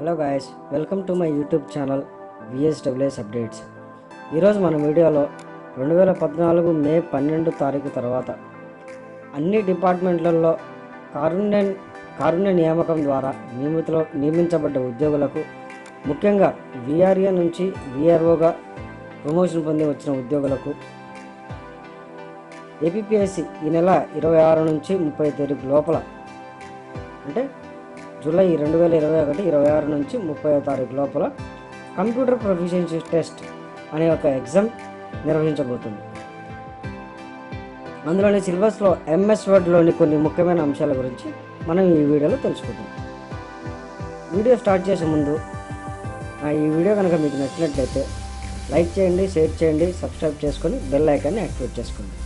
Hello guys, welcome to my YouTube channel VSWS updates. ఈరోజు మన వీడియోలో 2014 మే 12 తారీఖు తర్వాత అన్ని డిపార్ట్మెంట్లలో కారుణ్య నియామకం ద్వారా నియమించబడ్డ ఉద్యోగులకు, ముఖ్యంగా విఆర్ఏ నుంచి విఆర్ఓగా ప్రమోషన్ పొంది వచ్చిన ఉద్యోగులకు ఏపీపీఎస్సీ ఈ నెల 26 నుంచి 30 తారీఖు లోపల, అంటే జూలై 2021 26 నుంచి 30వ తారీఖు లోపల కంప్యూటర్ ప్రొఫిషియన్సీ టెస్ట్ అనే ఒక ఎగ్జామ్ నిర్వహించబోతుంది. అందులోని సిలబస్లో ఎంఎస్ వర్డ్లోని కొన్ని ముఖ్యమైన అంశాల గురించి మనం ఈ వీడియోలో తెలుసుకుందాం. వీడియో స్టార్ట్ చేసే ముందు ఈ వీడియో కనుక మీకు నచ్చినట్లయితే లైక్ చేయండి, షేర్ చేయండి, సబ్స్క్రైబ్ చేసుకొని బెల్ ఐకాన్ని యాక్టివేట్ చేసుకోండి.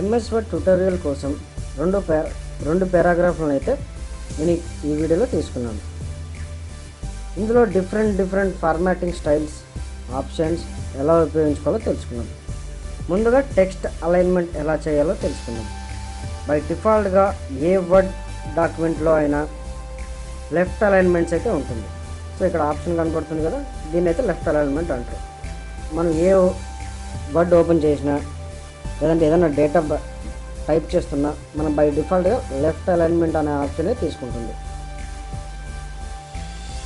ఎంఎస్ వర్డ్ ట్యుటోరియల్ కోసం రెండు పారాగ్రాఫ్లను అయితే నేను ఈ వీడియోలో తీసుకున్నాను. ఇందులో డిఫరెంట్ ఫార్మాటింగ్ స్టైల్స్, ఆప్షన్స్ ఎలా ఉపయోగించుకోవాలో తెలుసుకున్నాం. ముందుగా టెక్స్ట్ అలైన్మెంట్ ఎలా చేయాలో తెలుసుకున్నాం. బై డిఫాల్ట్గా ఏ వర్డ్ డాక్యుమెంట్లో అయినా లెఫ్ట్ అలైన్మెంట్స్ అయితే ఉంటుంది. సో ఇక్కడ ఆప్షన్ కనబడుతుంది కదా, దీన్ని అయితే లెఫ్ట్ అలైన్మెంట్ అంటారు. మనం ఏ వర్డ్ ఓపెన్ చేసినా లేదంటే ఏదైనా డేటా టైప్ చేస్తున్నా మనం బై డిఫాల్ట్గా లెఫ్ట్ అలైన్మెంట్ అనే ఆప్షనే తీసుకుంటుంది.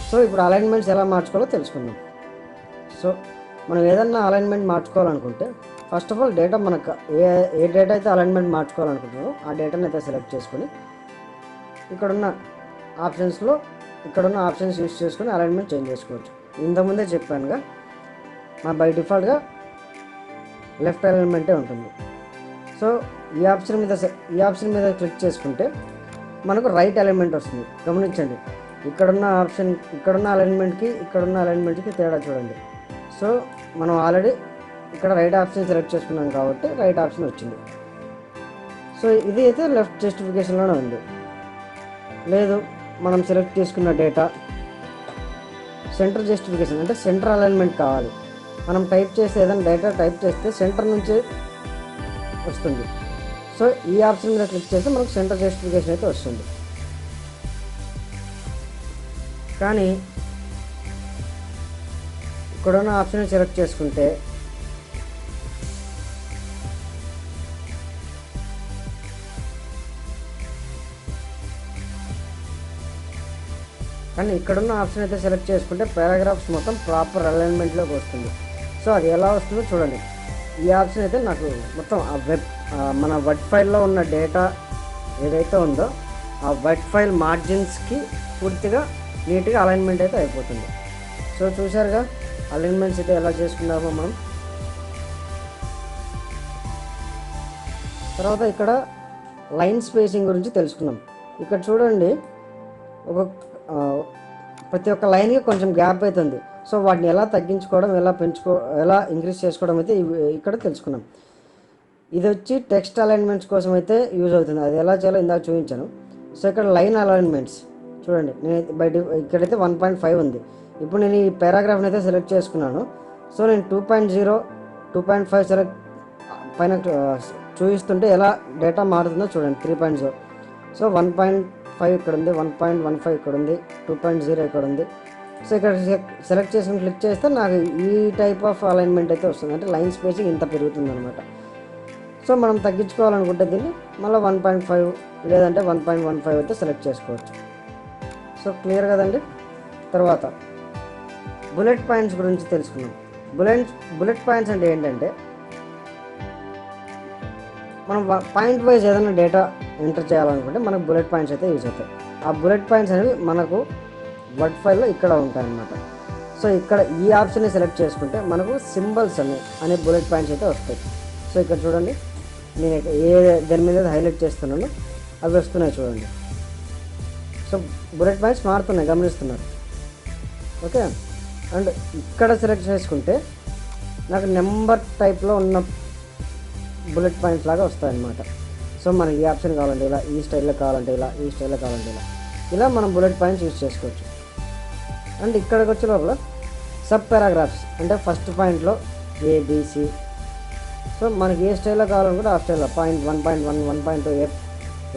సో ఇప్పుడు అలైన్మెంట్స్ ఎలా మార్చుకోవాలో తెలుసుకుందాం. సో మనం ఏదన్నా అలైన్మెంట్ మార్చుకోవాలనుకుంటే ఫస్ట్ ఆఫ్ ఆల్ డేటా మనకు ఏ డేటా అయితే అలైన్మెంట్ మార్చుకోవాలనుకుంటున్నామో ఆ డేటాని అయితే సెలెక్ట్ చేసుకొని ఇక్కడున్న ఆప్షన్స్ యూస్ చేసుకొని అలైన్మెంట్ చేంజ్ చేసుకోవచ్చు. ఇంతకుముందే చెప్పానుగా, బై డిఫాల్ట్గా లెఫ్ట్ అలైన్మెంటే ఉంటుంది. సో ఈ ఆప్షన్ మీద క్లిక్ చేసుకుంటే మనకు రైట్ అలైన్మెంట్ వస్తుంది. గమనించండి, ఇక్కడున్న అలైన్మెంట్కి తేడా చూడండి. సో మనం ఆల్రెడీ ఇక్కడ రైట్ ఆప్షన్ సెలెక్ట్ చేసుకున్నాం కాబట్టి రైట్ ఆప్షన్ వచ్చింది. సో ఇది అయితే లెఫ్ట్ జస్టిఫికేషన్లోనే ఉంది. లేదు, మనం సెలెక్ట్ చేసుకున్న డేటా సెంటర్ జస్టిఫికేషన్ అంటే సెంటర్ అలైన్మెంట్ కావాలి. మనం టైప్ చేస్తే ఏదైనా డేటా టైప్ చేస్తే సెంటర్ నుంచి వస్తుంది. సో ఈ ఆప్షన్ మీద క్లిక్ చేస్తే మనకు సెంటర్ జస్టిఫికేషన్ అయితే వస్తుంది. కానీ ఇక్కడున్న ఆప్షన్ సెలెక్ట్ చేసుకుంటే పారాగ్రాఫ్స్ మొత్తం ప్రాపర్ అలైన్మెంట్లోకి వస్తుంది. సో అది ఎలా వస్తుందో చూడండి. ఈ ఆప్షన్ అయితే నాకు మొత్తం మన వర్డ్ ఫైల్లో ఉన్న డేటా ఏదైతే ఉందో ఆ వర్డ్ ఫైల్ మార్జిన్స్కి పూర్తిగా నీట్గా అలైన్మెంట్ అయితే అయిపోతుంది. సో చూసారుగా అలైన్మెంట్స్ అయితే ఎలా చేసుకున్నామో మనం. తర్వాత ఇక్కడ లైన్ స్పేసింగ్ గురించి తెలుసుకున్నాం. ఇక్కడ చూడండి, ప్రతి ఒక్క లైన్కి కొంచెం గ్యాప్ అవుతుంది. సో వాటిని ఎలా తగ్గించుకోవడం, ఎలా ఇంక్రీజ్ చేసుకోవడం అయితే ఇక్కడ తెలుసుకున్నాం. ఇది వచ్చి టెక్స్ట్ అలైన్మెంట్స్ కోసం అయితే యూజ్ అవుతుంది. అది ఎలా చేయాలో ఇందాక చూపించాను. సో ఇక్కడ లైన్ అలైన్మెంట్స్ చూడండి, నేను ఇక్కడైతే 1.5 ఉంది. ఇప్పుడు నేను ఈ పారాగ్రాఫ్ని అయితే సెలెక్ట్ చేసుకున్నాను. సో నేను 2.0, 2.5 సెలెక్ట్ పైన చూపిస్తుంటే ఎలా డేటా మారుతుందో చూడండి. 3.0, సో 1.5 ఇక్కడ ఉంది, 1.15 ఇక్కడ ఉంది, 2.0 ఇక్కడ ఉంది. సో ఇక్కడ సెలెక్ట్ చేసుకుని క్లిక్ చేస్తే నాకు ఈ టైప్ ఆఫ్ అలైన్మెంట్ అయితే వస్తుంది. అంటే లైన్ స్పేసింగ్ ఇంత పెరుగుతుంది అనమాట. సో మనం తగ్గించుకోవాలనుకుంటే దీన్ని మళ్ళీ 1.5 లేదంటే 1.15 అయితే సెలెక్ట్ చేసుకోవచ్చు. సో క్లియర్ కదండి. తర్వాత బుల్లెట్ పాయింట్స్ గురించి తెలుసుకున్నాం. బుల్లెట్ పాయింట్స్ అంటే ఏంటంటే మనం పాయింట్ వైజ్ ఏదైనా డేటా ఎంటర్ చేయాలనుకుంటే మనకు బుల్లెట్ పాయింట్స్ అయితే యూజ్ అవుతాయి. ఆ బుల్లెట్ పాయింట్స్ అనేవి మనకు వర్డ్ ఫైల్లో ఇక్కడ ఉంటాయన్నమాట. సో ఇక్కడ ఈ ఆప్షన్ని సెలెక్ట్ చేసుకుంటే మనకు సింబల్స్ అనే బుల్లెట్ పాయింట్స్ అయితే వస్తాయి. సో ఇక్కడ చూడండి, నేను దాని మీద హైలైట్ చేస్తున్నాను, అవి వస్తున్నాయి చూడండి. సో బుల్లెట్ పాయింట్స్ మారుతున్నాయి, గమనిస్తున్నారు. ఓకే, అండ్ ఇక్కడ సెలెక్ట్ చేసుకుంటే నాకు నెంబర్ టైప్లో ఉన్న బుల్లెట్ పాయింట్స్ లాగా వస్తాయన్నమాట. సో మనకి ఈ ఆప్షన్ కావాలంటే ఇలా, ఈ స్టైల్లో కావాలంటే ఇలా, ఈ స్టైల్లో కావాలంటే ఇలా మనం బుల్లెట్ పాయింట్స్ యూజ్ చేసుకోవచ్చు. అండ్ ఇక్కడికి వచ్చే లోపల సబ్ పారాగ్రాఫ్స్ అంటే ఫస్ట్ పాయింట్లో ఏబిసి. సో మనకి ఏ స్టైల్లో కావాలనుకుంటే ఆ స్టైల్లో పాయింట్ 1.1, 1.2,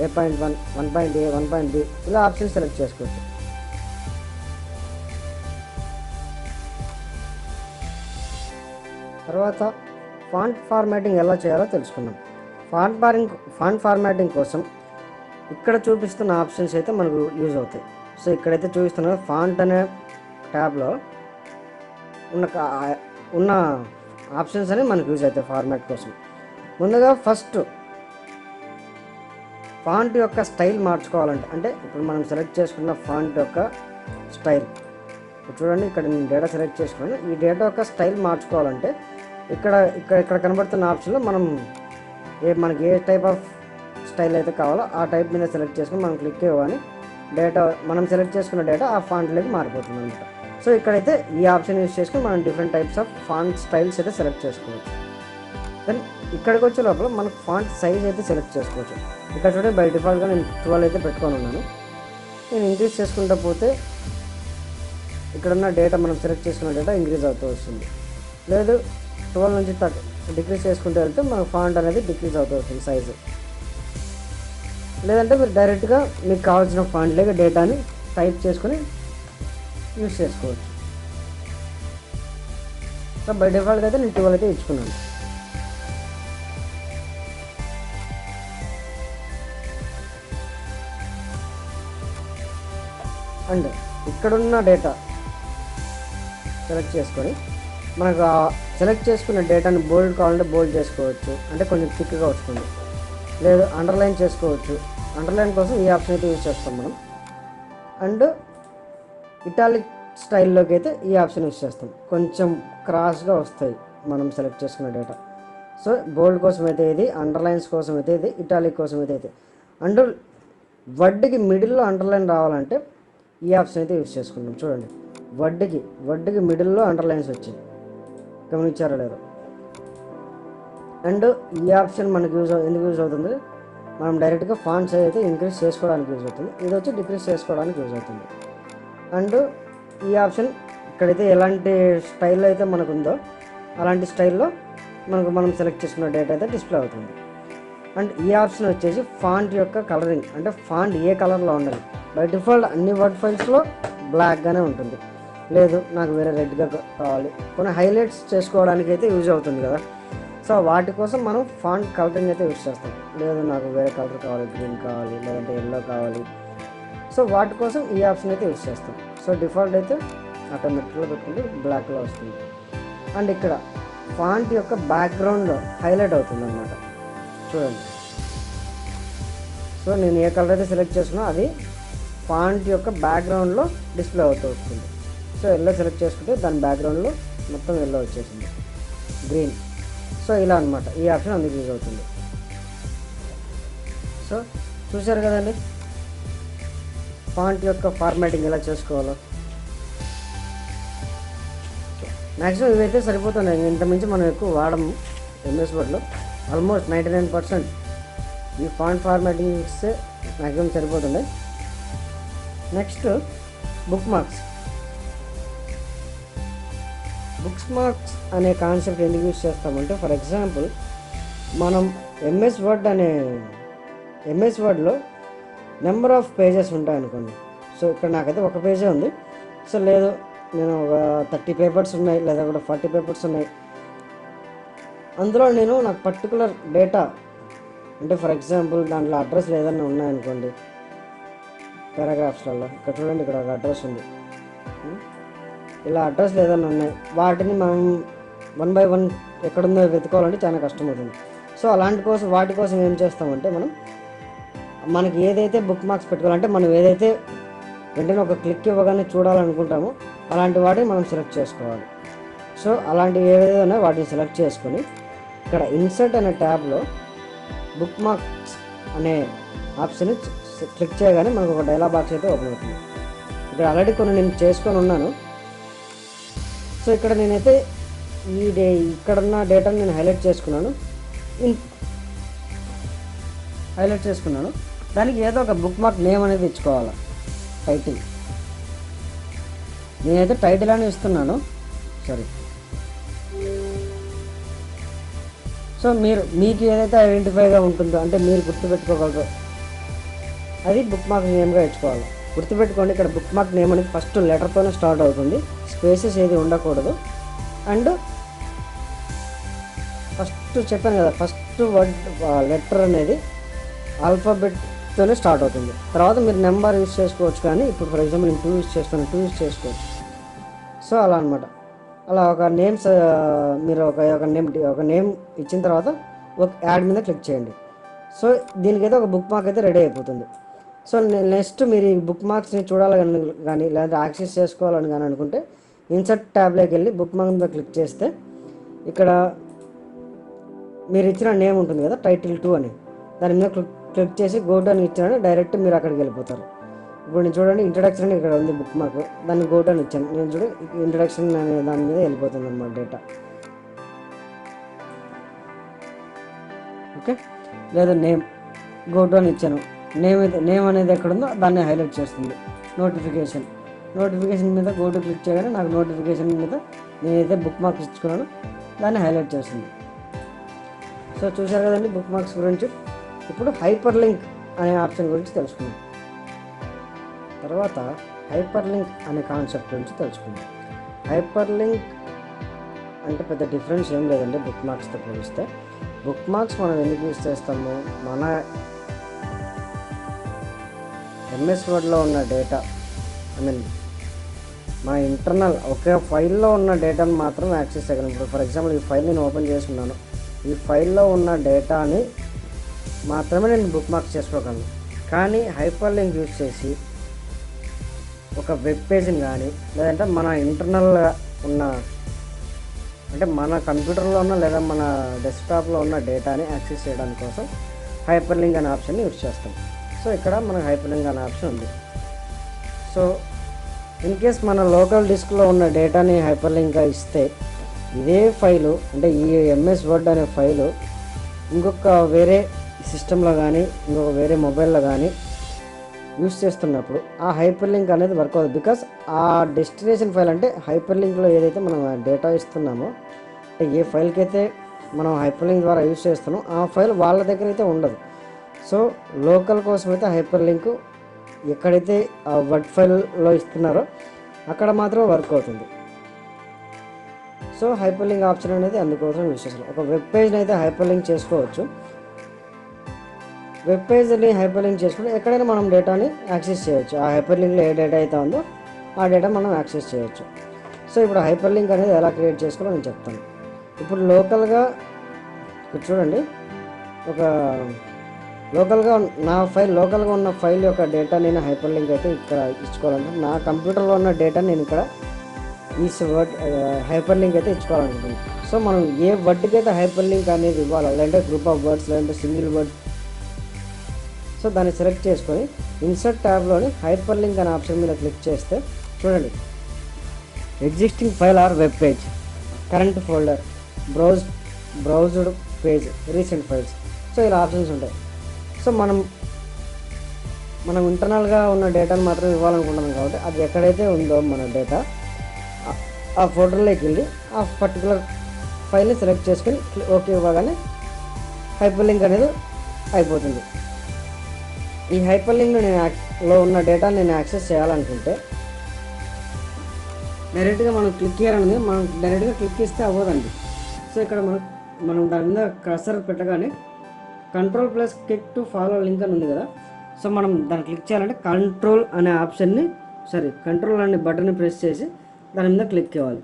ఏ పాయింట్ 1, 1.A, 1.B ఇలా ఆప్షన్ సెలెక్ట్ చేసుకోవచ్చు. తర్వాత ఫాంట్ ఫార్మాటింగ్ ఎలా చేయాలో తెలుసుకుందాం. ఫాంట్ ఫార్మాటింగ్ కోసం ఇక్కడ చూపిస్తున్న ఆప్షన్స్ అయితే మనకు యూజ్ అవుతాయి. సో ఇక్కడైతే చూపిస్తున్న ఫాంట్ అనే ట్యాబ్లో ఉన్న ఆప్షన్స్ అనేవి మనకు యూజ్ అవుతాయి ఫార్మాట్ కోసం. ముందుగా ఫస్ట్ ఫాంట్ యొక్క స్టైల్ మార్చుకోవాలంటే, అంటే ఇప్పుడు మనం సెలెక్ట్ చేసుకున్న ఫాంట్ యొక్క స్టైల్ చూడండి, ఇక్కడ నేను డేటా సెలెక్ట్ చేసుకున్నాను. ఈ డేటా యొక్క స్టైల్ మార్చుకోవాలంటే ఇక్కడ కనబడుతున్న ఆప్షన్లో మనకి ఏ టైప్ ఆఫ్ స్టైల్ అయితే కావాలో ఆ టైప్ మీద సెలెక్ట్ చేసుకుని మనం క్లిక్ ఇవ్వగానే మనం సెలెక్ట్ చేసుకున్న డేటా ఆ ఫాంట్లోకి మారిపోతుంది అనమాట. సో ఇక్కడైతే ఈ ఆప్షన్ యూజ్ చేసుకుని మనం different types of font styles అయితే సెలెక్ట్ చేసుకోవచ్చు. దెన్ ఇక్కడికి వచ్చే లోపల మనకు ఫాంట్ సైజ్ అయితే సెలెక్ట్ చేసుకోవచ్చు. ఇక్కడ చూడండి, బై డిఫాల్ట్గా నేను 12 అయితే పెట్టుకొని ఉన్నాను. నేను ఇంక్రీజ్ చేసుకుంటూ పోతే ఇక్కడున్న డేటా మనం సెలెక్ట్ చేసుకున్న డేటా ఇంక్రీజ్ అవుతూ వస్తుంది. లేదు 12 నుంచి డిక్రీజ్ చేసుకుంటూ వెళ్తే మన ఫాంట్ అనేది డిక్రీజ్ అవుతూ వస్తుంది సైజు. లేదంటే మీరు డైరెక్ట్గా మీకు కావాల్సిన ఫాంట్లోకి డేటాని టైప్ చేసుకొని యూజ్ చేసుకోవచ్చు. సో బై డిఫాల్ట్గా అయితే నేను 12 అయితే ఇచ్చుకున్నాను. అండ్ ఇక్కడున్న డేటా సెలెక్ట్ చేసుకొని మనకు సెలెక్ట్ చేసుకున్న డేటాని బోల్డ్ కావాలంటే బోల్డ్ చేసుకోవచ్చు, అంటే కొంచెం థిక్గా వస్తుంది. లేదు అండర్లైన్ చేసుకోవచ్చు. అండర్లైన్ కోసం ఈ ఆప్షన్ అయితే యూజ్ చేస్తాం మనం. అండ్ ఇటాలిక్ స్టైల్లోకి అయితే ఈ ఆప్షన్ యూజ్ చేస్తాం, కొంచెం క్రాస్గా వస్తాయి మనం సెలెక్ట్ చేసుకున్న డేటా. సో బోల్డ్ కోసం అయితే ఇది, అండర్లైన్స్ కోసం అయితే ఇది, ఇటాలిక్ కోసం అయితే ఇది. అండ్ వర్డ్కి మిడిల్లో అండర్లైన్ రావాలంటే ఈ ఆప్షన్ అయితే యూజ్ చేసుకుంటాం. చూడండి, వర్డ్కి మిడిల్లో అండర్లైన్స్ వచ్చాయి, గమనించారో లేదో. అండ్ ఈ ఆప్షన్ మనకు ఎందుకు యూజ్ అవుతుంది, మనం డైరెక్ట్గా ఫాంట్ సైజ్ అయితే ఇంక్రీజ్ చేసుకోవడానికి యూజ్ అవుతుంది. ఇది వచ్చి డిక్రీజ్ చేసుకోవడానికి యూజ్ అవుతుంది. అండ్ ఈ ఆప్షన్ ఇక్కడైతే ఎలాంటి స్టైల్లో అయితే మనకు ఉందో అలాంటి స్టైల్లో మనం సెలెక్ట్ చేసుకున్న డేటా అయితే డిస్ప్లే అవుతుంది. అండ్ ఈ ఆప్షన్ వచ్చేసి ఫాంట్ యొక్క కలరింగ్, అంటే ఫాంట్ ఏ కలర్లో ఉండాలి. బై డిఫాల్ట్ అన్ని వర్డ్ ఫైల్స్లో బ్లాక్గానే ఉంటుంది. లేదు నాకు వేరే రెడ్గా కావాలి, కొన్ని హైలైట్స్ చేసుకోవడానికి అయితే యూజ్ అవుతుంది కదా. సో వాటి కోసం మనం ఫాంట్ కలరింగ్ అయితే యూజ్ చేస్తాం. లేదు నాకు వేరే కలర్ కావాలి, గ్రీన్ కావాలి, లేదంటే ఎల్లో కావాలి. సో వాటి కోసం ఈ ఆప్షన్ అయితే యూజ్ చేస్తాం. సో డిఫాల్ట్ అయితే ఆటోమేటిక్గా పెట్టుకుంటే బ్లాక్లో వస్తుంది. అండ్ ఇక్కడ ఫాంట్ యొక్క బ్యాక్గ్రౌండ్ హైలైట్ అవుతుంది అన్నమాట. చూడండి, సో నేను ఏ కలర్ అయితే సెలెక్ట్ చేసుకున్నా అది ఫాంట్ యొక్క బ్యాక్గ్రౌండ్లో డిస్ప్లే అవుతూ వస్తుంది. సో ఎల్లో సెలెక్ట్ చేసుకుంటే దాని బ్యాక్గ్రౌండ్లో మొత్తం ఎల్లో వచ్చేసింది, గ్రీన్. సో ఇలా అనమాట ఈ ఆప్షన్ అందుకు యూజ్ అవుతుంది. సో చూసారు కదండి ఫాంట్ యొక్క ఫార్మాటింగ్ ఎలా చేసుకోవాలో. మ్యాక్సిమం ఇవైతే సరిపోతున్నాయి, ఇంతకుమించి మనం ఎక్కువ వాడము. ఎంఎస్ వర్డ్లో ఆల్మోస్ట్ 99% ఈ ఫాంట్ ఫార్మాటింగ్స్ మ్యాక్సిమం సరిపోతుండే. నెక్స్ట్ బుక్ మార్క్స్ అనే కాన్సెప్ట్ ఎందుకు యూజ్ చేస్తామంటే, ఫర్ ఎగ్జాంపుల్ మనం ఎంఎస్ వర్డ్లో నెంబర్ ఆఫ్ పేజెస్ ఉంటాయనుకోండి. సో ఇక్కడ నాకైతే ఒక పేజే ఉంది. సో లేదు నేను ఒక 30 పేపర్స్ ఉన్నాయి, లేదా కూడా 40 పేపర్స్ ఉన్నాయి. అందులో నాకు పర్టికులర్ డేటా, అంటే ఫర్ ఎగ్జాంపుల్ దాంట్లో అడ్రస్ ఏదైనా ఉన్నాయనుకోండి పారాగ్రాఫ్స్లలో. ఇక్కడ చూడండి, ఇక్కడ ఒక అడ్రస్ ఉంది. ఇలా అడ్రస్ ఏదైనా ఉన్నాయి, వాటిని మనం 1 by 1 ఎక్కడుందో వెతుకోవాలంటే చాలా కష్టమవుతుంది. సో వాటి కోసం ఏం చేస్తామంటే మనకి ఏదైతే బుక్ మార్క్స్ పెట్టుకోవాలంటే మనం ఏదైతే వెంటనే ఒక క్లిక్ ఇవ్వగానే చూడాలనుకుంటామో అలాంటి వాటిని మనం సెలెక్ట్ చేసుకోవాలి. సో అలాంటివి ఏవైతే ఉన్నాయో వాటిని సెలెక్ట్ చేసుకొని ఇక్కడ ఇన్సర్ట్ అనే ట్యాబ్లో బుక్ మార్క్స్ అనే ఆప్షన్ క్లిక్ చేయగానే మనకు ఒక డైలాగ్ బాక్స్ అయితే ఓపెన్ అవుతుంది. ఇక్కడ ఆల్రెడీ కొన్ని నేను చేసుకొని ఉన్నాను. సో ఇక్కడ నేనైతే ఇక్కడున్న డేటాను నేను హైలైట్ చేసుకున్నాను. దానికి ఏదో ఒక బుక్ మార్క్ నేమ్ అనేది ఇచ్చుకోవాలి, టైటిల్. నేనైతే టైటిల్ అని ఇస్తున్నాను. సో మీకు ఏదైతే ఐడెంటిఫైగా ఉంటుందో, అంటే మీరు గుర్తుపెట్టుకోగలరో అది బుక్ మార్క్ నేమ్గా ఇచ్చుకోవాలి. గుర్తుపెట్టుకోండి, ఇక్కడ బుక్ మార్క్ నేమ్ అనేది ఫస్ట్ లెటర్తోనే స్టార్ట్ అవుతుంది, స్పేసెస్ ఏది ఉండకూడదు. అండ్ ఫస్ట్ చెప్పాను కదా, ఫస్ట్ వర్డ్ లెటర్ అనేది ఆల్ఫాబెట్తోనే స్టార్ట్ అవుతుంది. తర్వాత మీరు నెంబర్ యూజ్ చేసుకోవచ్చు, కానీ ఇప్పుడు ఫర్ ఎగ్జాంపుల్ నేను 2 యూజ్ చేస్తాను, 2 యూజ్ చేసుకోవచ్చు. సో అలా అనమాట. అలా ఒక నేమ్స్ మీరు ఒక నేమ్ ఇచ్చిన తర్వాత ఒక యాడ్ మీద క్లిక్ చేయండి. సో దీనికైతే ఒక బుక్ మార్క్ అయితే రెడీ అయిపోతుంది. సో నెక్స్ట్ మీరు ఈ బుక్ మార్క్స్ని చూడాలని కానీ లేదంటే యాక్సెస్ చేసుకోవాలని కానీ అనుకుంటే ఇన్సర్ట్ ట్యాబ్లోకి వెళ్ళి బుక్ మార్క్ మీద క్లిక్ చేస్తే ఇక్కడ మీరు ఇచ్చిన నేమ్ ఉంటుంది కదా, టైటిల్ 2 అని, దాని మీద క్లిక్ చేసి గో టు అని ఇచ్చాను, డైరెక్ట్ మీరు అక్కడికి వెళ్ళిపోతారు. ఇప్పుడు నేను చూడండి ఇంట్రడక్షన్ అని ఇక్కడ ఉంది బుక్ మార్క్, దాన్ని గో టు అని ఇచ్చాను. నేను చూడ ఇంట్రడక్షన్ అనే దాని మీద వెళ్ళిపోతుంది అన్నమాట డేటా. ఓకే, లేదా నేమ్ గో టు అని ఇచ్చాను, నేమ్ అనేది ఎక్కడ ఉందో దాన్ని హైలైట్ చేస్తుంది. నోటిఫికేషన్ మీద గో టు క్లిక్ చేయగానే నాకు నోటిఫికేషన్ మీద నేనైతే బుక్ మార్క్స్ ఇచ్చుకున్నాను, దాన్ని హైలైట్ చేస్తుంది. సో చూశారు కదండి బుక్ మార్క్స్ గురించి. ఇప్పుడు హైపర్ లింక్ అనే ఆప్షన్ గురించి తెలుసుకుందాం. తర్వాత హైపర్ లింక్ అనే కాన్సెప్ట్ గురించి తెలుసుకుందాం. హైపర్ లింక్ అంటే పెద్ద డిఫరెన్స్ ఏం లేదండి బుక్ మార్క్స్తో పోలిస్తే. బుక్ మార్క్స్ మనం ఎందుకు యూజ్ చేస్తాము, మన ఎంఎస్ వర్డ్లో ఉన్న డేటా, మన ఇంటర్నల్ ఒకే ఫైల్లో ఉన్న డేటాను మాత్రం యాక్సెస్ చేయగలం. ఇప్పుడు ఫర్ ఎగ్జాంపుల్ ఈ ఫైల్ నేను ఓపెన్ చేసుకున్నాను, ఈ ఫైల్లో ఉన్న డేటాని మాత్రమే నేను బుక్ మార్క్స్ చేసుకోగలను. కానీ హైపర్ లింక్ యూజ్ చేసి ఒక వెబ్ పేజ్ని కానీ లేదంటే మన ఇంటర్నల్గా ఉన్న, అంటే మన కంప్యూటర్లో ఉన్న లేదా మన డెస్క్టాప్లో ఉన్న డేటాని యాక్సెస్ చేయడానికి కోసం హైపర్ లింక్ అనే ఆప్షన్ని యూజ్ చేస్తాం. సో ఇక్కడ మనకు హైపర్ లింక్ అనే ఆప్షన్ ఉంది. సో ఇన్ కేస్ మన లోకల్ డిస్క్లో ఉన్న డేటాని హైపర్ లింక్గా ఇస్తే ఇదే ఫైలు, అంటే ఈ ఎంఎస్ వర్డ్ అనే ఫైలు ఇంకొక వేరే సిస్టంలో కానీ ఇంకొక వేరే మొబైల్లో కానీ యూస్ చేస్తున్నప్పుడు ఆ హైపర్ లింక్ అనేది వర్క్ అవుతుంది. బికాస్ ఆ డెస్టినేషన్ ఫైల్, అంటే హైపర్ లింక్లో ఏదైతే మనం డేటా ఇస్తున్నామో, అంటే ఏ ఫైల్కి అయితే మనం హైపర్ లింక్ ద్వారా యూజ్ చేస్తున్నామో ఆ ఫైల్ వాళ్ళ దగ్గర అయితే ఉండదు. సో లోకల్ కోసం అయితే హైపర్ లింక్ ఎక్కడైతే ఆ వర్డ్ ఫైల్లో ఇస్తున్నారో అక్కడ మాత్రం వర్క్ అవుతుంది. సో హైపర్ లింక్ ఆప్షన్ అనేది అందుకోసం యూజ్ చేస్తాం. ఒక వెబ్ పేజ్ని అయితే హైపర్ లింక్ చేసుకోవచ్చు. వెబ్ పేజ్ని హైపర్ లింక్ చేసుకుంటే ఎక్కడైనా మనం డేటాని యాక్సెస్ చేయొచ్చు. ఆ హైపర్ లింక్లో ఏ డేటా అయితే ఉందో ఆ డేటా మనం యాక్సెస్ చేయొచ్చు. సో ఇప్పుడు హైపర్ లింక్ అనేది ఎలా క్రియేట్ చేసుకోవాలో నేను చెప్తాను. ఇప్పుడు లోకల్గా ఇక్కడ చూడండి, ఒక లోకల్గా ఉన్న ఫైల్ యొక్క డేటా నేను హైపర్ లింక్ అయితే ఇక్కడ ఇచ్చుకోవాలంటే నా కంప్యూటర్లో ఉన్న డేటా నేను ఇక్కడ ఈ వర్డ్ హైపర్ లింక్ అయితే ఇచ్చుకోవాలనుకుంటున్నాను. సో మనం ఏ వర్డ్కి అయితే హైపర్ లింక్ అనేది ఇవ్వాలి, లేదంటే గ్రూప్ ఆఫ్ వర్డ్స్ లేదంటే సింగిల్ వర్డ్, సో దాన్ని సెలెక్ట్ చేసుకొని ఇన్సర్ట్ ట్యాబ్లోని హైపర్ లింక్ అనే ఆప్షన్ మీద క్లిక్ చేస్తే చూడండి existing file or web page, current folder, browsed page, recent files. So ఇలా ఆప్షన్స్ ఉంటాయి. సో మనం ఇంటర్నల్గా ఉన్న డేటాను మాత్రం ఇవ్వాలనుకుంటున్నాం కాబట్టి అది ఎక్కడైతే ఉందో మన డేటా ఆ ఫోల్డర్లోకి వెళ్ళి ఆ పర్టికులర్ ఫైల్ని సెలెక్ట్ చేసుకొని ఓకే ఇవ్వగానే హైపర్ లింక్ అనేది అయిపోతుంది. ఈ హైపర్ లింక్లో ఉన్న డేటాను నేను యాక్సెస్ చేయాలనుకుంటే డైరెక్ట్గా మనం క్లిక్ చేయాలనేది మనం డైరెక్ట్గా క్లిక్ ఇస్తే అవ్వదండి. సో ఇక్కడ మనం దాని మీద కర్సర్ పెట్టగానే control+ click to follow link అని ఉంది కదా. సో మనం దాన్ని క్లిక్ చేయాలంటే కంట్రోల్ అనే బటన్ని ప్రెస్ చేసి దాని మీద క్లిక్ ఇవ్వాలి.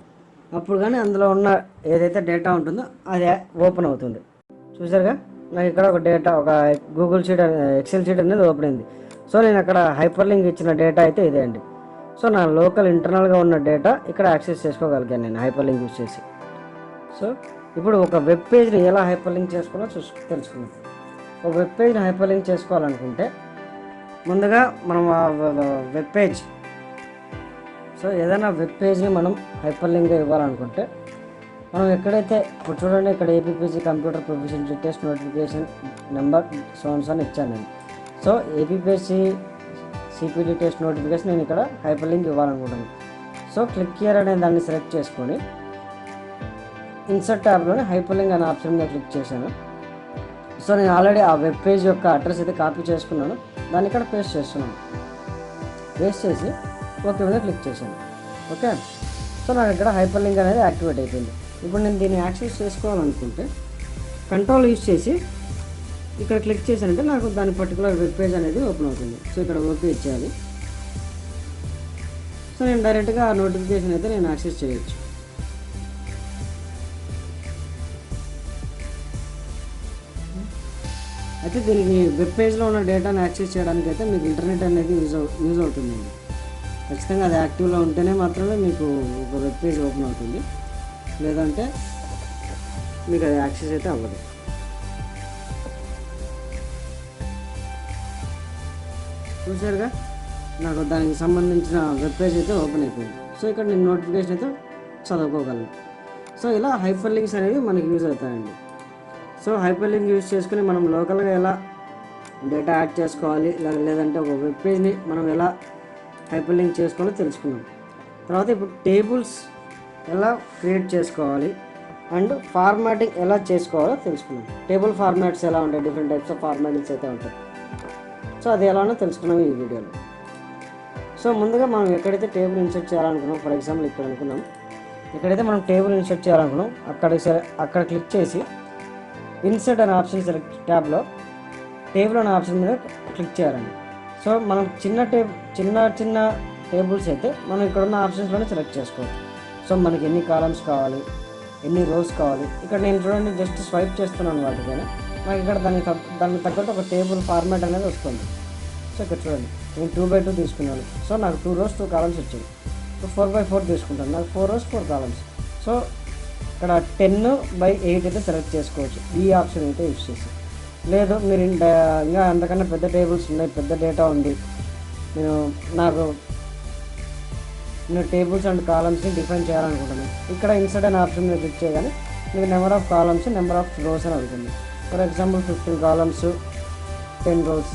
అప్పుడు కానీ అందులో ఉన్న ఏదైతే డేటా ఉంటుందో అది ఓపెన్ అవుతుంది. చూసారుగా నాకు ఇక్కడ ఒక డేటా, ఒక గూగుల్ షీట్, ఎక్సెల్ షీట్ అనేది ఓపెన్ అయింది. సో నేను అక్కడ హైపర్ లింక్ ఇచ్చిన డేటా అయితే ఇదే అండి. సో నా లోకల్ ఇంటర్నల్గా ఉన్న డేటా ఇక్కడ యాక్సెస్ చేసుకోగలిగాను నేను హైపర్ లింక్ యూజ్ చేసి. సో ఇప్పుడు ఒక వెబ్ పేజ్ని ఎలా హైపర్ లింక్ చేసుకోవాలో తెలుసుకుందాం. ఒక వెబ్ పేజ్ని హైపర్ లింక్ చేసుకోవాలనుకుంటే ముందుగా మనం ఆ వెబ్ పేజ్, సో ఏదైనా వెబ్ పేజ్ని మనం హైపర్ లింక్గా ఇవ్వాలనుకుంటే మనం ఎక్కడైతే ఇప్పుడు చూడండి ఇక్కడ APPC computer proficiency test notification number సోన్స్ అని ఇచ్చాను నేను. So APPC CPD test notification నేను ఇక్కడ హైపర్ లింక్ ఇవ్వాలనుకుంటాను. సో క్లిక్ హియర్ అనే దాన్ని సెలెక్ట్ చేసుకొని ఇన్సర్ట్ ట్యాబ్లోనే హైపర్ లింక్ అనే ఆప్షన్ మీద క్లిక్ చేశాను. సో నేను ఆల్రెడీ ఆ వెబ్ పేజ్ యొక్క అడ్రస్ అయితే కాపీ చేసుకున్నాను, దాన్ని ఇక్కడ పేస్ట్ చేస్తున్నాను. పేస్ట్ చేసి ఓకే మీద క్లిక్ చేశాను. ఓకే, సో నాకు ఇక్కడ హైపర్ లింక్ అనేది యాక్టివేట్ అయిపోయింది. ఇప్పుడు నేను దీన్ని యాక్సెస్ చేసుకోవాలనుకుంటే కంట్రోల్ యూస్ చేసి ఇక్కడ క్లిక్ చేశానంటే నాకు దాని పర్టికులర్ వెబ్ పేజ్ అనేది ఓపెన్ అవుతుంది. సో ఇక్కడ ఓకే ఇచ్చేయాలి. సో నేను డైరెక్ట్గా ఆ నోటిఫికేషన్ అయితే నేను యాక్సెస్ చేయొచ్చు. అయితే దీనికి వెబ్ పేజ్లో ఉన్న డేటాను యాక్సెస్ చేయడానికి అయితే మీకు ఇంటర్నెట్ అనేది యూజ్ అవుతుందండి. ఖచ్చితంగా అది యాక్టివ్లో ఉంటేనే మాత్రమే మీకు ఒక వెబ్ పేజ్ ఓపెన్ అవుతుంది, లేదంటే మీకు అది యాక్సెస్ అయితే అవ్వదు. చూసారుగా, నాకు దానికి సంబంధించిన వెబ్ పేజ్ అయితే ఓపెన్ అయిపోయింది. సో ఇక్కడ నేను నోటిఫికేషన్ అయితే చదువుకోగలను. సో ఇలా హైపర్ లింక్స్ అనేవి మనకి యూజ్ అవుతాయండి. సో హైపర్ లింక్ యూజ్ చేసుకుని మనం లోకల్గా ఎలా డేటా యాడ్ చేసుకోవాలి, లేదంటే ఒక వెబ్ పేజ్ని మనం ఎలా హైపర్ లింక్ చేసుకోవాలో తెలుసుకున్నాం. తర్వాత ఇప్పుడు టేబుల్స్ ఎలా క్రియేట్ చేసుకోవాలి అండ్ ఫార్మాటింగ్ ఎలా చేసుకోవాలో తెలుసుకున్నాం. టేబుల్ ఫార్మాట్స్ ఎలా ఉంటాయి, డిఫరెంట్ టైప్స్ ఆఫ్ ఫార్మాటింగ్స్ అయితే ఉంటాయి. సో అది ఎలానో తెలుసుకున్నాం ఈ వీడియోలో. సో ముందుగా మనం ఎక్కడైతే టేబుల్ ఇన్సర్ట్ చేయాలనుకున్నాం, ఫర్ ఎగ్జాంపుల్ ఇక్కడ అనుకున్నాం, ఎక్కడైతే మనం టేబుల్ ఇన్సర్ట్ చేయాలనుకున్నాం అక్కడ క్లిక్ చేసి ఇన్సర్ట్ అనే ఆప్షన్ సెలెక్ట్ ట్యాబ్లో టేబుల్ అనే ఆప్షన్ మీద క్లిక్ చేయాలండి. సో మనం చిన్న టేబుల్స్ అయితే మనం ఇక్కడ ఉన్న ఆప్షన్స్లోనే సెలెక్ట్ చేసుకోవచ్చు. సో మనకి ఎన్ని కాలమ్స్ కావాలి, ఎన్ని రోస్ కావాలి, ఇక్కడ నేను చూడండి జస్ట్ స్వైప్ చేస్తున్నాను వాటిపైన, నాకు ఇక్కడ దానికి తగ్గట్టు ఒక టేబుల్ ఫార్మాట్ అనేది వస్తుంది. సో ఇక్కడ చూడండి, నేను 2x2 తీసుకున్నాను. సో నాకు 2 rows 2 columns వచ్చాయి. సో 4x4 తీసుకుంటాను, నాకు 4 rows 4 columns. సో ఇక్కడ 10/8 అయితే సెలెక్ట్ చేసుకోవచ్చు ఈ ఆప్షన్ అయితే యూజ్ చేసి. లేదు మీరు ఇంకా అంతకన్నా పెద్ద టేబుల్స్ ఉన్నాయి, పెద్ద డేటా ఉంది, నేను టేబుల్స్ అండ్ కాలమ్స్ని డిఫైన్ చేయాలనుకుంటున్నాను, ఇక్కడ ఇన్సర్ట్ అనే ఆప్షన్ మీద క్లిక్ చేయగానే మీకు number of columns, number of rose అని అడుగుతుంది. ఫర్ ఎగ్జాంపుల్ 15 columns 10 rows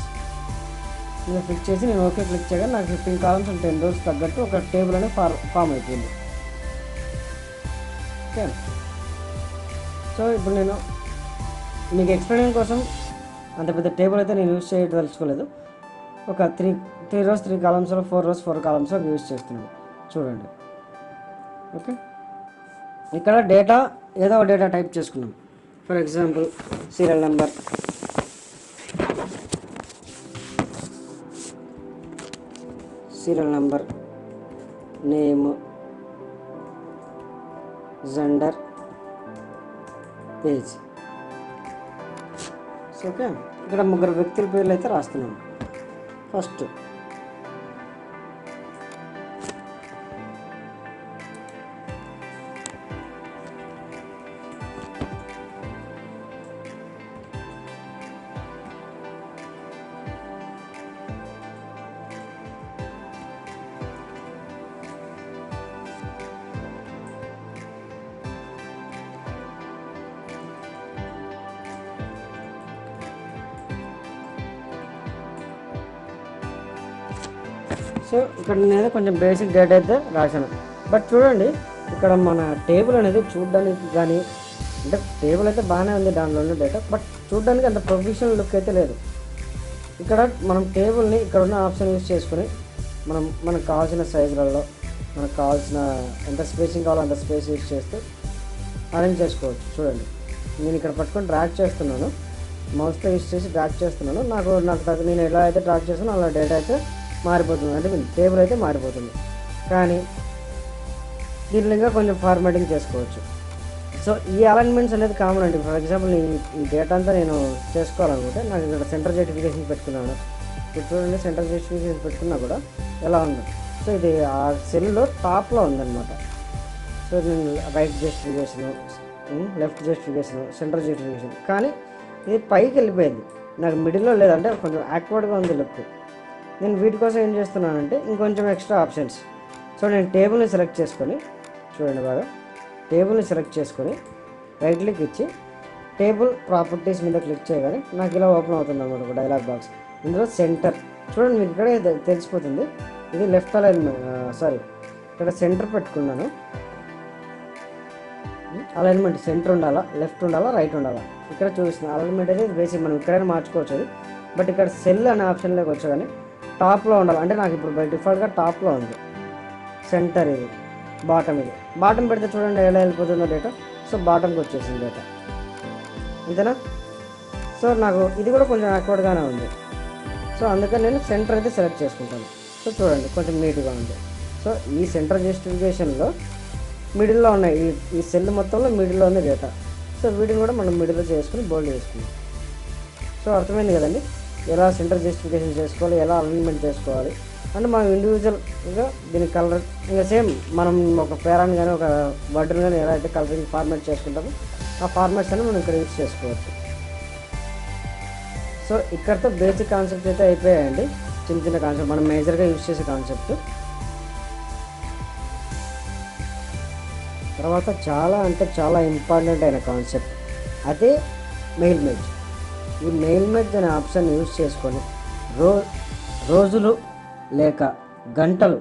నేను క్లిక్ చేసి నేను ఓకే క్లిక్ చేయగానే నాకు 15 columns అండ్ 10 rows తగ్గట్టు ఒక టేబుల్ అనేది ఫామ్ అయిపోయింది. ఓకే, సో ఇప్పుడు నేను మీకు ఎక్స్ప్లెయిన్ కోసం అంత పెద్ద టేబుల్ అయితే నేను యూజ్ చేయదలుచుకోలేదు. ఒక 3 rows 3 columns 4 rows 4 columns use చేస్తున్నాను. చూడండి, ఓకే, ఇక్కడ డేటా ఏదో ఒక డేటా టైప్ చేసుకున్నాం. For example serial number, name, gender, page. So okay, ఇక్కడ 3 వ్యక్తుల పేర్లు అయితే రాస్తున్నాను. ఫస్ట్ సో ఇక్కడ నేను కొంచెం బేసిక్ డేటా అయితే రాశాను. బట్ చూడండి, ఇక్కడ మన టేబుల్ అనేది చూడడానికి కానీ, అంటే టేబుల్ అయితే బాగానే ఉంది దానిలో ఉన్న డేటా, బట్ చూడడానికి అంత ప్రొఫెషనల్ లుక్ అయితే లేదు. ఇక్కడ మనం టేబుల్ని ఇక్కడ ఉన్న ఆప్షన్ యూజ్ చేసుకొని మనకు కావాల్సిన సైజులలో మనకు కావాల్సిన ఎంత స్పేసింగ్ కావాలో అంత స్పేస్ యూజ్ చేస్తూ అరేంజ్ చేసుకోవచ్చు. చూడండి, నేను ఇక్కడ పట్టుకొని డ్రాగ్ చేస్తున్నాను, మౌస్తో యూజ్ చేసి డ్రాగ్ చేస్తున్నాను. నాకు నేను ఎలా అయితే డ్రాగ్ చేస్తానో అలా డేటా అయితే మారిపోతుంది, అంటే టేబుల్ అయితే మారిపోతుంది. కానీ దీనిలో ఇంకా కొంచెం ఫార్మాటింగ్ చేసుకోవచ్చు. సో ఈ అలైన్మెంట్స్ అనేది కామన్ అండి. ఫర్ ఎగ్జాంపుల్ ఈ డేటా అంతా నేను చేసుకోవాలనుకుంటే నాకు ఇక్కడ సెంటర్ జస్టిఫికేషన్ పెట్టుకున్నాను. ఇప్పుడు చూడండి, సెంటర్ జస్టిఫికేషన్ పెట్టుకున్నా కూడా ఎలా ఉందో. సో ఇది ఆ సెల్లో టాప్లో ఉందన్నమాట. సో నేను right justification, left justification, centre justification, కానీ ఇది పైకి వెళ్ళిపోయింది, నాకు మిడిల్లో లేదంటే కొంచెం యాక్వర్డ్గా ఉంది లుక్. నేను వీటి కోసం ఏం చేస్తున్నానంటే ఇంకొంచెం ఎక్స్ట్రా ఆప్షన్స్. సో నేను టేబుల్ని సెలెక్ట్ చేసుకొని, చూడండి బాగా, టేబుల్ని సెలెక్ట్ చేసుకొని రైట్ క్లిక్ ఇచ్చి టేబుల్ ప్రాపర్టీస్ మీద క్లిక్ చేయగానే నాకు ఇలా ఓపెన్ అవుతుంది అన్నమాట ఒక డైలాగ్ బాక్స్. ఇందులో సెంటర్ చూడండి, మీకు ఇక్కడే తెలిసిపోతుంది. ఇది లెఫ్ట్ అలైన్మెంట్, ఇక్కడ సెంటర్ పెట్టుకున్నాను. అలైన్మెంట్ సెంటర్ ఉండాలా, లెఫ్ట్ ఉండాలా, రైట్ ఉండాలా, ఇక్కడ చూపిస్తుంది. అలైన్మెంట్ అయితే బేసిక్ మనం ఇక్కడైనా మార్చుకోవచ్చు అది. బట్ ఇక్కడ సెల్ అనే ఆప్షన్లోకి వచ్చాగానే టాప్లో ఉండాలి, అంటే నాకు ఇప్పుడు బై డిఫాల్ట్గా టాప్లో ఉంది. సెంటర్ ఇది బాటమ్, ఇది బాటమ్ పెడితే చూడండి ఎలా వెళ్ళిపోతుందో డేటా. సో బాటమ్కి వచ్చేసింది డేటా. అంతేనా. సో నాకు ఇది కూడా కొంచెం యాక్వర్డ్గానే ఉంది. సో అందుకని నేను సెంటర్ అయితే సెలెక్ట్ చేసుకుంటాను. సో చూడండి కొంచెం నీట్గా ఉంది. సో ఈ సెంటర్ జస్టిఫికేషన్లో మిడిల్లో ఉన్నాయి, ఈ సెల్ మొత్తంలో మిడిల్లో ఉంది డేటా. సో వీటిని కూడా మనం మిడిల్లో చేసుకుని బోల్డ్ చేసుకున్నాం. సో అర్థమైంది కదండి, ఎలా సెంటర్ జస్టిఫికేషన్ చేసుకోవాలి, ఎలా అలైన్మెంట్ చేసుకోవాలి అంటే మనం ఇండివిజువల్గా దీని కలర్ ఇంకా సేమ్ మనం ఒక పేరాన్ని కానీ ఒక వర్డ్ని కానీ ఎలా అయితే కలరింగ్ ఫార్మాట్ చేసుకుంటామో ఆ ఫార్మాట్స్ అని మనం ఇక్కడ యూజ్ చేసుకోవచ్చు. సో ఇక్కడతో బేసిక్ కాన్సెప్ట్ అయితే అయిపోయాయండి, చిన్న చిన్న కాన్సెప్ట్ మనం మేజర్గా యూజ్ చేసే కాన్సెప్ట్. తర్వాత చాలా అంటే చాలా ఇంపార్టెంట్ అయిన కాన్సెప్ట్ అదే మెయిల్ మెర్జ్. ఈ మెయిల్ మెర్జ్ అనే ఆప్షన్ యూజ్ చేసుకొని రోజులు లేక గంటలు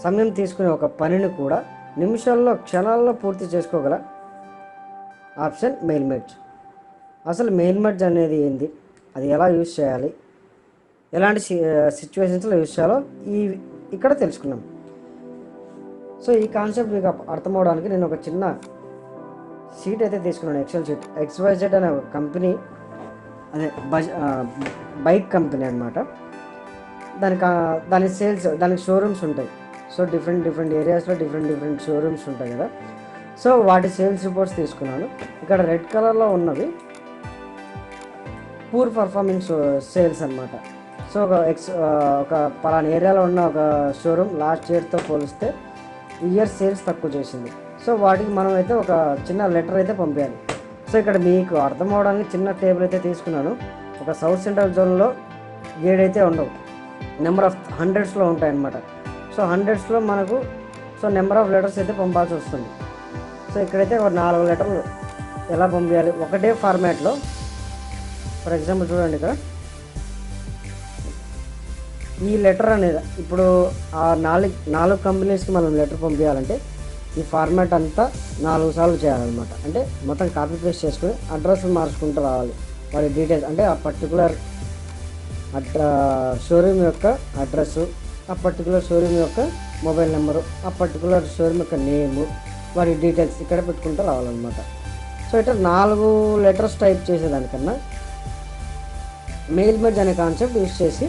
సమయం తీసుకునే ఒక పనిని కూడా నిమిషాల్లో క్షణాల్లో పూర్తి చేసుకోగల ఆప్షన్ మెయిల్ మెర్జ్. అసలు మెయిల్ మెర్జ్ అనేది ఏంది, అది ఎలా యూజ్ చేయాలి, ఎలాంటి సిచ్యువేషన్స్లో యూజ్ చేయాలో ఇక్కడ తెలుసుకున్నాం. సో ఈ కాన్సెప్ట్ మీకు అర్థమవడానికి నేను ఒక చిన్న షీట్ అయితే తీసుకున్నాను, ఎక్సెల్ షీట్. XYZ అనే ఒక కంపెనీ, అదే బైక్ కంపెనీ అనమాట. దాని సేల్స్, దానికి షోరూమ్స్ ఉంటాయి. సో డిఫరెంట్ ఏరియాస్లో డిఫరెంట్ షోరూమ్స్ ఉంటాయి కదా. సో వాటి సేల్స్ రిపోర్ట్స్ తీసుకున్నాను. ఇక్కడ రెడ్ కలర్లో ఉన్నవి పూర్ పర్ఫార్మింగ్ సేల్స్ అనమాట. సో ఒక పలానా ఏరియాలో ఉన్న ఒక షోరూమ్ లాస్ట్ ఇయర్తో పోలిస్తే ఈ ఇయర్ సేల్స్ తక్కువ చేసింది. సో వాటికి మనం అయితే ఒక చిన్న లెటర్ అయితే పంపించాలి. సో ఇక్కడ మీకు అర్థం అవడానికి చిన్న టేబుల్ అయితే తీసుకున్నాను. ఒక సౌత్ సెంట్రల్ జోన్లో 7 అయితే ఉండవు, నెంబర్ ఆఫ్ హండ్రెడ్స్లో ఉంటాయన్నమాట. సో హండ్రెడ్స్లో మనకు నెంబర్ ఆఫ్ లెటర్స్ అయితే పంపాల్సి వస్తుంది. సో ఇక్కడైతే ఒక 4 లెటర్లు ఎలా పంపించాలి ఒకటే ఫార్మాట్లో. ఫర్ ఎగ్జాంపుల్ చూడండి, ఇక్కడ ఈ లెటర్ అనేది ఇప్పుడు ఆ 4 కంపెనీస్కి మనం లెటర్ పంపించాలంటే ఈ ఫార్మాట్ అంతా 4 సార్లు చేయాలన్నమాట. అంటే మొత్తం కాపీ పేస్ట్ చేసుకుని అడ్రస్ మార్చుకుంటూ రావాలి, వారి డీటెయిల్స్ అంటే ఆ పర్టికులర్ షోరూమ్ యొక్క అడ్రస్సు, ఆ పర్టికులర్ షోరూమ్ యొక్క మొబైల్ నెంబరు, ఆ పర్టికులర్ షోరూమ్ యొక్క నేము, వారి డీటెయిల్స్ ఇక్కడ పెట్టుకుంటూ రావాలన్నమాట. సో ఇట్లా 4 లెటర్స్ టైప్ చేసేదానికన్నా మెయిల్ మెర్జ్ అనే కాన్సెప్ట్ యూజ్ చేసి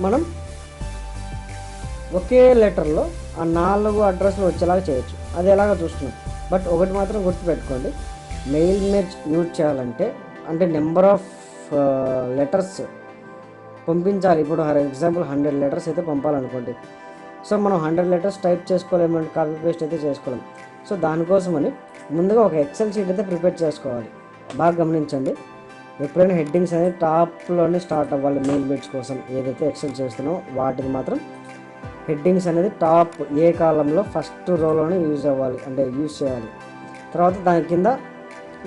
మనం ఒకే లెటర్లో ఆ 4 అడ్రస్లు వచ్చేలాగా చేయొచ్చు. అది ఎలాగో చూస్తున్నాం. బట్ ఒకటి మాత్రం గుర్తుపెట్టుకోండి, మెయిల్ మెర్జ్ యూజ్ చేయాలంటే అంటే నెంబర్ ఆఫ్ లెటర్స్ పంపించాలి. ఇప్పుడు ఫర్ ఎగ్జాంపుల్ 100 లెటర్స్ అయితే పంపాలనుకోండి. సో మనం 100 లెటర్స్ టైప్ చేసుకోలేమంటే కాపీ పేస్ట్ అయితే చేసుకోలేం. సో దానికోసమని ముందుగా ఒక ఎక్సెల్ షీట్ అయితే ప్రిపేర్ చేసుకోవాలి. బాగా గమనించండి, ఎప్పుడైనా హెడ్డింగ్స్ అనేది టాప్లోనే స్టార్ట్ అవ్వాలి. మెయిల్ మెర్జ్ కోసం ఏదైతే ఎక్సెల్ చేస్తున్నామో వాటికి మాత్రం హెడ్డింగ్స్ అనేది టాప్ ఏ కాలంలో ఫస్ట్ రోలోనే యూజ్ అవ్వాలి, అంటే యూజ్ చేయాలి. తర్వాత దాని కింద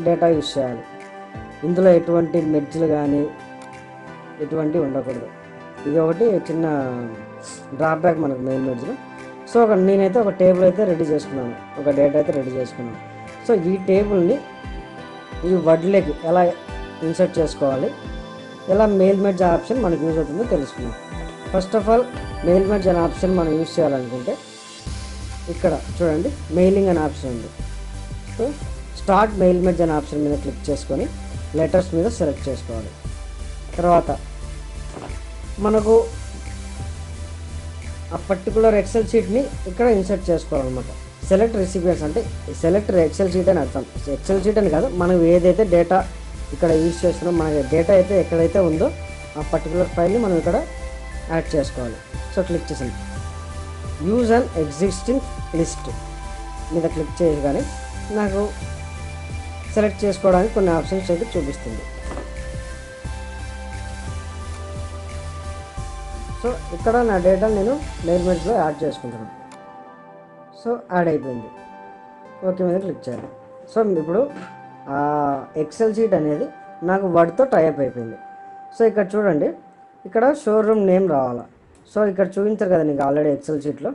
డేటా యూజ్ చేయాలి. ఇందులో ఎటువంటి మెర్జ్లు కానీ ఎటువంటివి ఉండకూడదు. ఇది ఒకటి చిన్న డ్రాబ్యాక్ మనకు మెయిల్ మెర్జ్లో. సో నేనైతే ఒక టేబుల్ అయితే రెడీ చేసుకున్నాను, ఒక డేటా అయితే రెడీ చేసుకున్నాను. సో ఈ టేబుల్ని ఈ వర్డ్లోకి ఎలా ఇన్సర్ట్ చేసుకోవాలి, ఎలా మెయిల్ మెర్జ్ ఆప్షన్ మనకు యూజ్ అవుతుందో తెలుసుకుందాం. First of all mail merge అనే ఆప్షన్ మనం యూజ్ చేయాలనుకుంటే ఇక్కడ చూడండి మెయిలింగ్ అనే ఆప్షన్ ఉంది. సో స్టార్ట్ మెయిల్ మెర్జ్ అనే ఆప్షన్ మీద క్లిక్ చేసుకొని లెటర్స్ మీద సెలెక్ట్ చేసుకోవాలి. తర్వాత మనకు ఆ పర్టికులర్ ఎక్సెల్ షీట్ని ఇక్కడ ఇన్సర్ట్ చేసుకోవాలన్నమాట. సెలెక్ట్ రిసిపియన్స్ అంటే సెలెక్ట్ ఎక్సెల్ షీట్ అని అర్థం. ఎక్సెల్ షీట్ అని కాదు, మనం ఏదైతే డేటా ఇక్కడ యూజ్ చేస్తున్నాం, మన డేటా అయితే ఎక్కడైతే ఉందో ఆ పర్టికులర్ ఫైల్ని మనం ఇక్కడ యాడ్ చేసుకోవాలి. సో క్లిక్ చేసాను, యూజ్ అన్ ఎగ్జిస్టింగ్ లిస్ట్ మీద క్లిక్ చేయగానే నాకు సెలెక్ట్ చేసుకోవడానికి కొన్ని ఆప్షన్స్ అయితే చూపిస్తుంది. సో ఇక్కడ నా డేటా నేను మెయిల్ మెర్జ్లో యాడ్ చేసుకుంటున్నాను. సో యాడ్ అయిపోయింది, ఓకే మీద క్లిక్ చేయాలి. సో ఇప్పుడు ఆ ఎక్సెల్ షీట్ అనేది నాకు వర్డ్తో టైప్ అయిపోయింది. సో ఇక్కడ చూడండి, ఇక్కడ షోరూమ్ నేమ్ రావాలా. సో ఇక్కడ చూపించారు కదా నీకు ఆల్రెడీ ఎక్సెల్ షీట్లో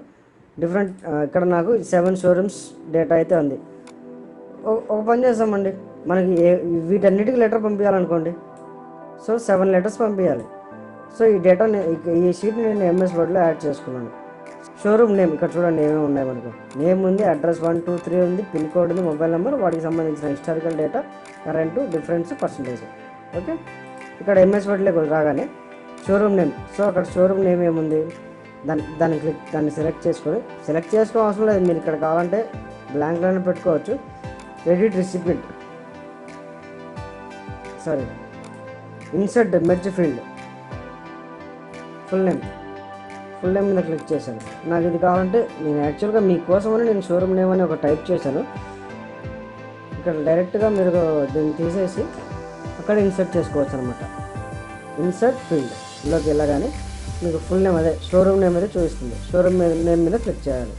డిఫరెంట్, ఇక్కడ నాకు 7 షోరూమ్స్ డేటా అయితే ఉంది. ఒక పని చేస్తామండి, మనకి వీటన్నిటికి లెటర్ పంపించాలనుకోండి. సో 7 లెటర్స్ పంపించాలి. సో ఈ డేటా ఈ షీట్ని నేను MS వర్డ్లో యాడ్ చేసుకున్నాను. షోరూమ్ నేమ్ ఇక్కడ చూడండి ఏమేమి ఉన్నాయి మనకు. నేమ్ ఉంది, అడ్రస్ 1 2 3 ఉంది, పిన్ కోడ్ ఉంది, మొబైల్ నెంబర్, వాటికి సంబంధించిన historical data, current, difference, percentage. Okay, ఇక్కడ ఎంఎస్ వర్డ్లోకి రాగానే షోరూమ్ నేమ్. సో అక్కడ షోరూమ్ నేమ్ ఏముంది, దాన్ని సెలెక్ట్ చేసుకోవడం అవసరం లేదు. మీరు ఇక్కడ కావాలంటే బ్లాంక్లోనే పెట్టుకోవచ్చు. Edit recipient, sorry, insert merge field, full name మీద క్లిక్ చేశాను. నాకు ఇది కావాలంటే నేను యాక్చువల్గా మీకోసమని నేను షోరూమ్ నేమ్ అని ఒక టైప్ చేశాను. ఇక్కడ డైరెక్ట్గా మీరు దీన్ని తీసేసి అక్కడ ఇన్సర్ట్ చేసుకోవచ్చు అనమాట. ఇన్సర్ట్ ఫీల్డ్లోకి వెళ్ళగానే మీకు ఫుల్ నేమ్ అదే షోరూమ్ నేమ్ అయితే చూపిస్తుంది. షోరూమ్ నేమ్ మీద క్లిక్ చేయాలి.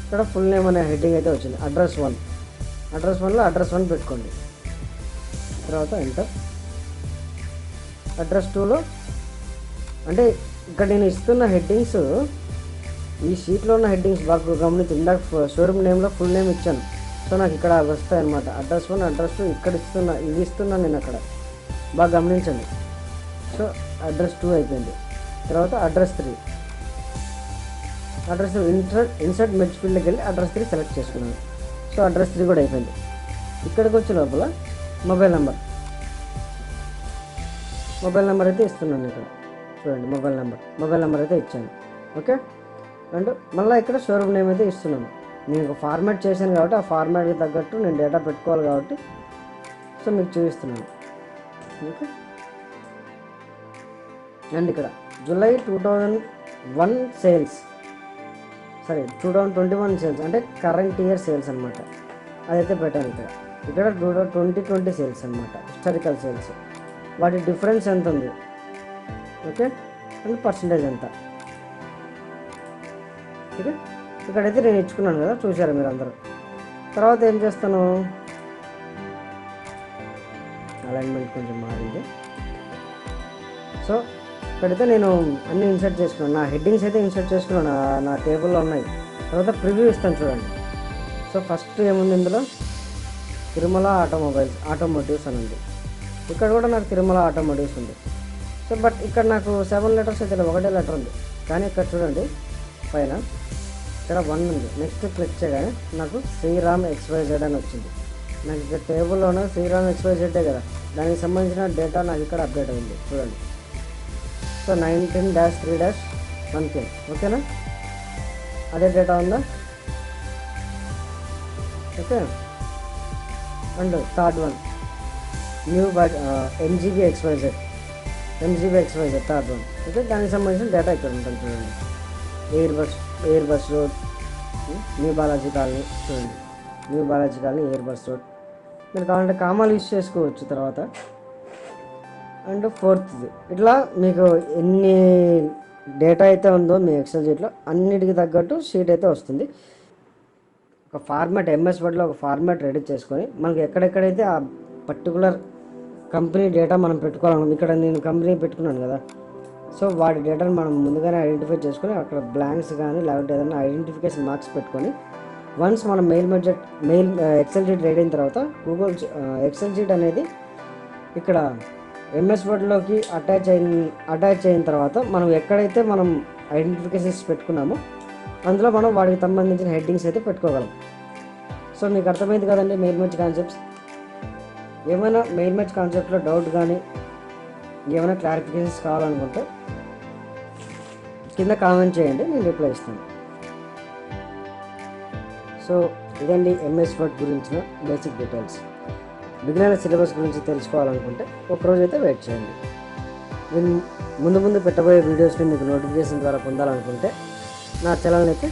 ఇక్కడ ఫుల్ నేమ్ అనే హెడ్డింగ్ అయితే వచ్చింది. అడ్రస్ 1లో అడ్రస్ 1 పెట్టుకోండి. తర్వాత ఎంటర్. అడ్రస్ 2లో అంటే ఇక్కడ నేను ఇస్తున్న హెడ్డింగ్స్, ఈ షీట్లో ఉన్న హెడ్డింగ్స్ బాగా గమనించి, ఇందాక షోరూమ్ నేమ్లో ఫుల్ నేమ్ ఇచ్చాను. సో నాకు ఇక్కడ వస్తాయి అనమాట. అడ్రస్ 1, అడ్రస్ 2 ఇక్కడ ఇవి ఇస్తున్నాను నేను అక్కడ, బాగా గమనించండి. సో అడ్రస్ 2 అయిపోయింది. తర్వాత అడ్రస్ 3 ఇన్సర్ట్ మెర్జ్ ఫీల్డ్కి వెళ్ళి అడ్రస్ 3 సెలెక్ట్ చేసుకున్నాను. సో అడ్రస్ 3 కూడా అయిపోయింది. ఇక్కడికి వచ్చే లోపల మొబైల్ నెంబర్ అయితే ఇస్తున్నాను ఇక్కడ చూడండి. మొబైల్ నెంబర్ అయితే ఇచ్చాను. ఓకే, అండ్ మళ్ళీ ఇక్కడ షోరూమ్ నేమ్ అయితే ఇస్తున్నాను. నేను ఒక ఫార్మాట్ చేశాను కాబట్టి ఆ ఫార్మాట్కి తగ్గట్టు నేను డేటా పెట్టుకోవాలి కాబట్టి సో మీకు చూపిస్తున్నాను. ఓకే, అండ్ ఇక్కడ జూలై 2021 సేల్స్, 2021 సేల్స్ అంటే కరెంట్ ఇయర్ సేల్స్ అనమాట. అదైతే పెట్టాను ఇక్కడ 2020 సేల్స్ అనమాట, హిస్టారికల్ సేల్స్. వాటి డిఫరెన్స్ ఎంత ఉంది, ఓకే, అండ్ పర్సంటేజ్ ఎంత. ఓకే, ఇక్కడైతే నేను ఇచ్చుకున్నాను కదా, చూసారు మీరు అందరూ. తర్వాత ఏం చేస్తాను, అలైన్మెంట్ కొంచెం మారింది. సో ఇక్కడైతే నేను అన్నీ ఇన్సర్ట్ చేసుకున్నాను. నా హెడ్డింగ్స్ అయితే ఇన్సర్ట్ చేసుకున్నాను, నా టేబుల్లో ఉన్నాయి. తర్వాత ప్రివ్యూ ఇస్తాను చూడండి. సో ఫస్ట్ ఏముంది ఇందులో, తిరుమల ఆటోమోటివ్స్ అని ఉంది. ఇక్కడ కూడా నాకు తిరుమల ఆటోమోటివ్స్ ఉంది. సో బట్ ఇక్కడ నాకు 7 లెటర్స్ అయితే ఒకటే లెటర్ ఉంది. కానీ ఇక్కడ చూడండి పైన ఇక్కడ 1 ఉంది. నెక్స్ట్ క్లిక్ చేయగానే నాకు శ్రీరామ్ XYZ అని వచ్చింది. నాకు ఇక్కడ టేబుల్లోనే శ్రీరామ్ XYZ కదా, దానికి సంబంధించిన డేటా నాకు ఇక్కడ అప్డేట్ అయింది చూడండి. సో 19-3-1K, ఓకేనా, అదే డేటా ఉందా. Okay, and third one new MGB XYZ third one. Okay, దానికి సంబంధించిన డేటా ఇక్కడ ఉంటుంది చూడండి. Air bus road, new Balaji colony చూడండి. New Balaji colony, air bus road. మీరు కావాలంటే కామాలు యూస్ చేసుకోవచ్చు తర్వాత. అండ్ ఫోర్త్ది ఇట్లా మీకు ఎన్ని డేటా అయితే ఉందో మీ ఎక్సెల్ షీట్లో అన్నిటికి తగ్గట్టు షీట్ అయితే వస్తుంది. ఒక ఫార్మాట్ ఎంఎస్ వర్డ్లో ఒక ఫార్మాట్ రెడీ చేసుకొని మనకి ఎక్కడెక్కడైతే ఆ పర్టికులర్ కంపెనీ డేటా మనం పెట్టుకోవాలనుకుంటాం. ఇక్కడ నేను కంపెనీ పెట్టుకున్నాను కదా, సో వాటి డేటాను మనం ముందుగానే ఐడెంటిఫై చేసుకొని అక్కడ బ్లాంక్స్ కానీ లేకపోతే ఏదైనా ఐడెంటిఫికేషన్ మార్క్స్ పెట్టుకొని వన్స్ మనం మెయిల్ ఎక్సెల్ షీట్ రెడీ అయిన తర్వాత ఎక్సెల్ షీట్ అనేది ఇక్కడ ఎంఎస్ వర్డ్లోకి అటాచ్ అయిన తర్వాత మనం ఎక్కడైతే మనం ఐడెంటిఫికేషన్స్ పెట్టుకున్నామో అందులో మనం వాటికి సంబంధించిన హెడ్డింగ్స్ అయితే పెట్టుకోగలం. సో మీకు అర్థమైంది కదండి మెయిల్ మెర్జ్ కాన్సెప్ట్స్. ఏమైనా మెయిల్ మెర్జ్ కాన్సెప్ట్లో డౌట్ కానీ ఏమైనా క్లారిఫికేషన్స్ కావాలనుకుంటే కింద కామెంట్ చేయండి, నేను రిప్లై ఇస్తాను. సో ఇదండి ఎంఎస్ వర్డ్ గురించిన బేసిక్ డీటెయిల్స్. బిగినర్ సిలబస్ గురించి తెలుసుకోవాలనుకుంటే ఒకరోజు అయితే వెయిట్ చేయండి. నేను ముందు పెట్టబోయే వీడియోస్ని మీకు నోటిఫికేషన్ ద్వారా పొందాలనుకుంటే నా ఛానల్ని అయితే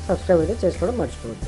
సబ్స్క్రైబ్ అయితే చేసుకోవడం మర్చిపోవద్దు.